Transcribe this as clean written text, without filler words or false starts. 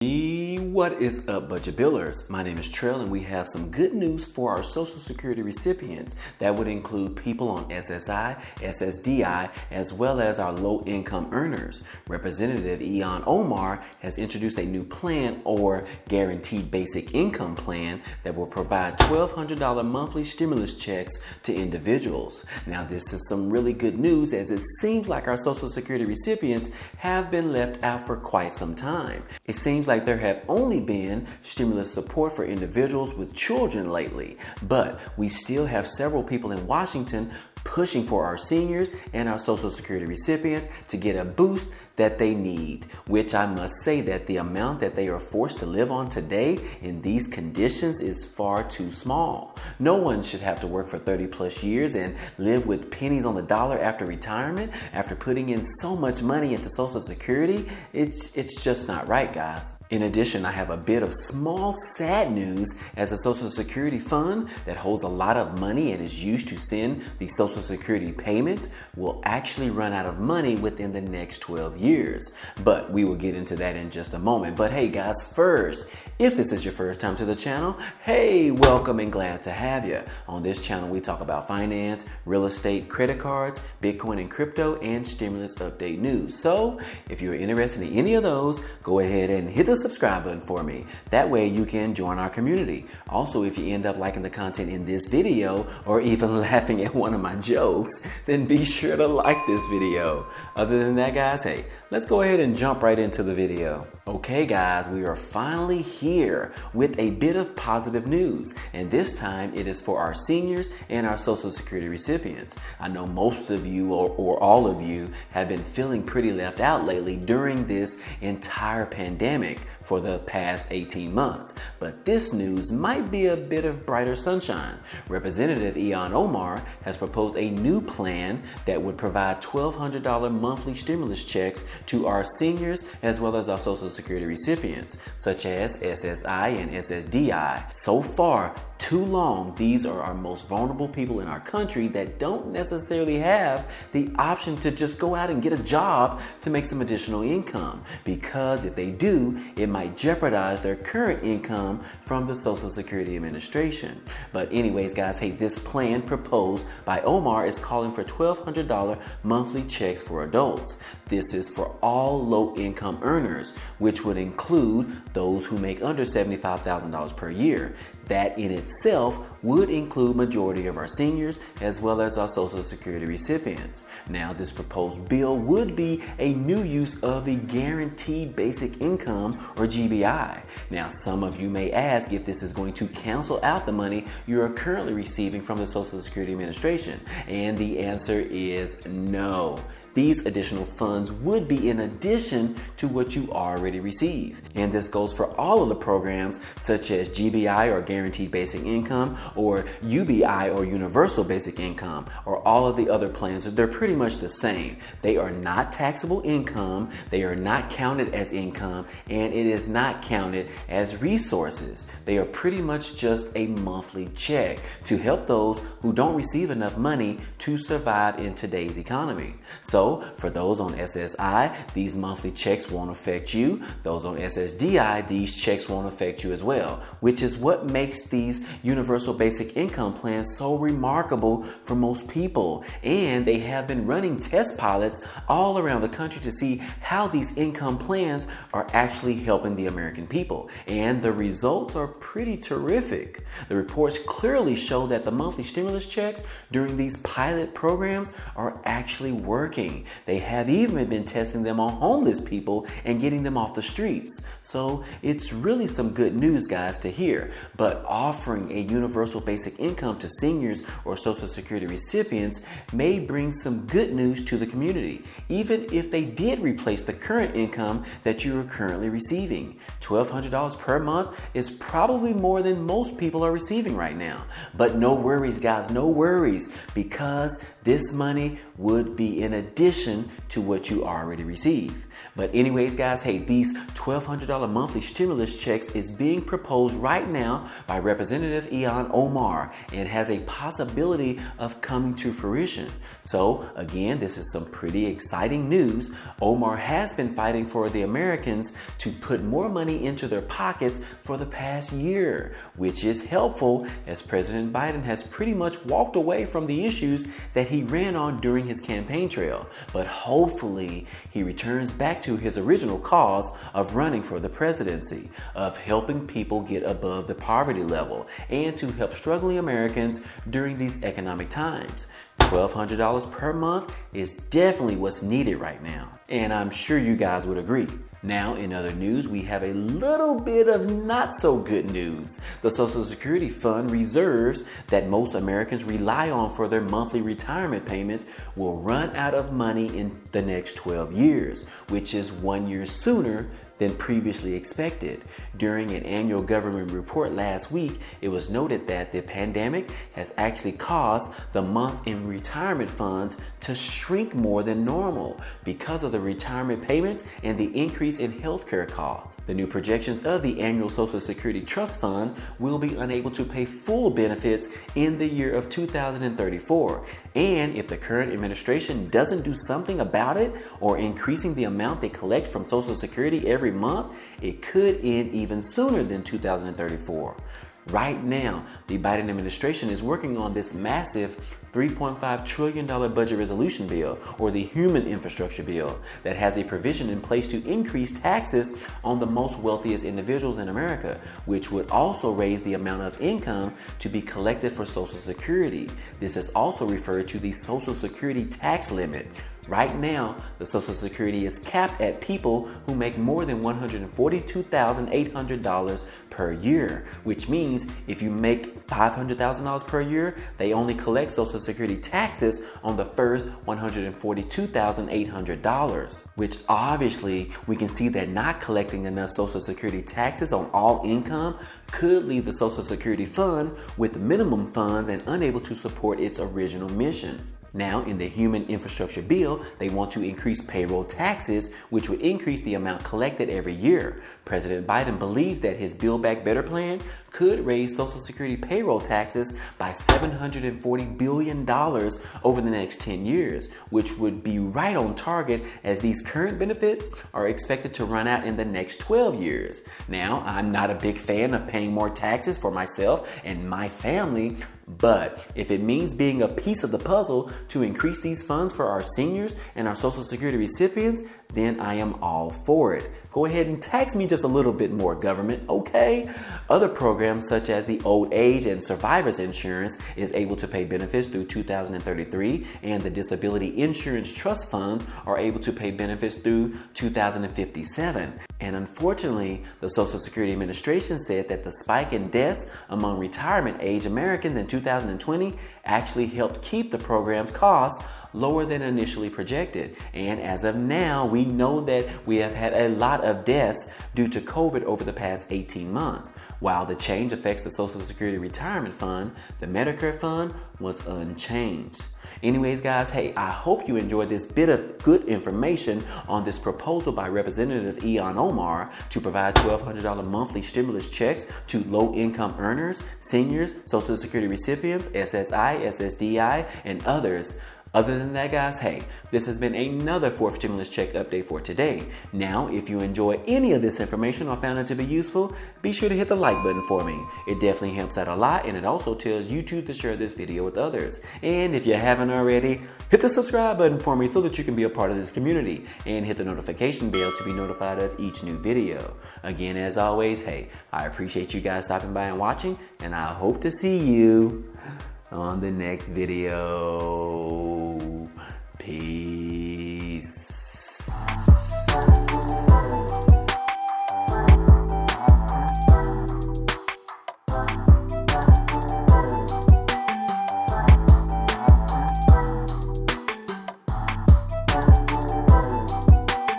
What is up, Budget Billers? My name is Trell, and we have some good news for our Social Security recipients. That would include people on SSI, SSDI, as well as our low-income earners. Representative Ilhan Omar has introduced a new plan, or Guaranteed Basic Income Plan, that will provide $1,200 monthly stimulus checks to individuals. Now, this is some really good news, as it seems like our Social Security recipients have been left out for quite some time. It seems like there have only been stimulus support for individuals with children lately, but we still have several people in Washington pushing for our seniors and our Social Security recipients to get a boost that they need, which I must say that the amount that they are forced to live on today in these conditions is far too small. No one should have to work for 30 plus years and live with pennies on the dollar after retirement, after putting in so much money into Social Security. It's just not right, guys. In addition, I have a bit of small sad news, as a Social Security fund that holds a lot of money and is used to send the Social Security payments will actually run out of money within the next 12 years. But we will get into that in just a moment. But hey guys, first, if this is your first time to the channel, hey, welcome and glad to have you. On this channel, we talk about finance, real estate, credit cards, Bitcoin and crypto, and stimulus update news. So if you're interested in any of those, go ahead and hit the subscribe button for me. That way you can join our community. Also, if you end up liking the content in this video or even laughing at one of my jokes, then be sure to like this video. Other than that, guys, hey, let's go ahead and jump right into the video. Okay guys, we are finally here with a bit of positive news, and this time it is for our seniors and our Social Security recipients. I know most of you or all of you have been feeling pretty left out lately during this entire pandemic for the past 18 months. But this news might be a bit of brighter sunshine. Representative Ilhan Omar has proposed a new plan that would provide $1,200 monthly stimulus checks to our seniors as well as our Social Security recipients, such as SSI and SSDI. So far, too long, these are our most vulnerable people in our country that don't necessarily have the option to just go out and get a job to make some additional income, because if they do, it might jeopardize their current income from the Social Security Administration. But anyways, guys, hey, this plan proposed by Omar is calling for $1,200 monthly checks for adults. This is for all low-income earners, which would include those who make under $75,000 per year. That in itself would include majority of our seniors as well as our Social Security recipients. Now, this proposed bill would be a new use of the Guaranteed Basic Income, or GBI. Now, some of you may ask if this is going to cancel out the money you are currently receiving from the Social Security Administration, and the answer is no. These additional funds would be in addition to what you already receive. And this goes for all of the programs such as GBI, or Guaranteed Basic Income, or UBI, or Universal Basic Income, or all of the other plans. They're pretty much the same. They are not taxable income, they are not counted as income, and it is not counted as resources. They are pretty much just a monthly check to help those who don't receive enough money to survive in today's economy. So for those on SSI, these monthly checks won't affect you. Those on SSDI, these checks won't affect you as well, which is what makes these universal basic income plans so remarkable for most people. And they have been running test pilots all around the country to see how these income plans are actually helping the American people. And the results are pretty terrific. The reports clearly show that the monthly stimulus checks during these pilot programs are actually working. They have even been testing them on homeless people and getting them off the streets. So it's really some good news, guys, to hear. But offering a universal basic income to seniors or Social Security recipients may bring some good news to the community, even if they did replace the current income that you are currently receiving. $1,200 per month is probably more than most people are receiving right now. But no worries, guys, no worries, because this money would be in addition to what you already receive. But anyways, guys, hey, these $1,200 monthly stimulus checks is being proposed right now by Representative Ilhan Omar and has a possibility of coming to fruition. So again, this is some pretty exciting news. Omar has been fighting for the Americans to put more money into their pockets for the past year, which is helpful as President Biden has pretty much walked away from the issues that he ran on during his campaign trail. But hopefully he returns back to his original cause of running for the presidency, of helping people get above the poverty level and to help struggling Americans during these economic times. $1,200 per month is definitely what's needed right now, and I'm sure you guys would agree. Now, in other news, we have a little bit of not so good news. The Social Security Fund reserves that most Americans rely on for their monthly retirement payments will run out of money in the next 12 years, which is 1 year sooner than previously expected. During an annual government report last week, it was noted that the pandemic has actually caused the month in retirement funds to shrink more than normal because of the retirement payments and the increase in healthcare costs. The new projections of the annual Social Security Trust Fund will be unable to pay full benefits in the year of 2034. And if the current administration doesn't do something about it or increasing the amount they collect from Social Security every month, it could end even sooner than 2034. Right now, the Biden administration is working on this massive $3.5 trillion budget resolution bill, or the Human Infrastructure Bill, that has a provision in place to increase taxes on the most wealthiest individuals in America, which would also raise the amount of income to be collected for Social Security. This is also referred to the Social Security tax limit. Right now, the Social Security is capped at people who make more than $142,800 per year, which means if you make $500,000 per year, they only collect Social Security taxes on the first $142,800, which obviously we can see that not collecting enough Social Security taxes on all income could leave the Social Security Fund with minimum funds and unable to support its original mission. Now, in the Human Infrastructure Bill, they want to increase payroll taxes, which would increase the amount collected every year. President Biden believes that his Build Back Better plan could raise Social Security payroll taxes by $740 billion over the next 10 years, which would be right on target as these current benefits are expected to run out in the next 12 years. Now, I'm not a big fan of paying more taxes for myself and my family, but if it means being a piece of the puzzle to increase these funds for our seniors and our Social Security recipients, then I am all for it. Go ahead and tax me just a little bit more, government, okay? Other programs such as the Old Age and Survivors Insurance is able to pay benefits through 2033, and the Disability Insurance Trust Funds are able to pay benefits through 2057. And unfortunately, the Social Security Administration said that the spike in deaths among retirement age Americans in 2020 actually helped keep the program's costs lower than initially projected. And as of now, we know that we have had a lot of deaths due to COVID over the past 18 months. While the change affects the Social Security Retirement Fund, the Medicare Fund was unchanged. Anyways, guys, hey, I hope you enjoyed this bit of good information on this proposal by Representative Ilhan Omar to provide $1,200 monthly stimulus checks to low-income earners, seniors, Social Security recipients, SSI, SSDI, and others. Other than that, guys, hey, this has been another 4th stimulus check update for today. Now, if you enjoy any of this information or found it to be useful, be sure to hit the like button for me. It definitely helps out a lot, and it also tells YouTube to share this video with others. And if you haven't already, hit the subscribe button for me so that you can be a part of this community, and hit the notification bell to be notified of each new video. Again, as always, hey, I appreciate you guys stopping by and watching, and I hope to see you on the next video. Peace.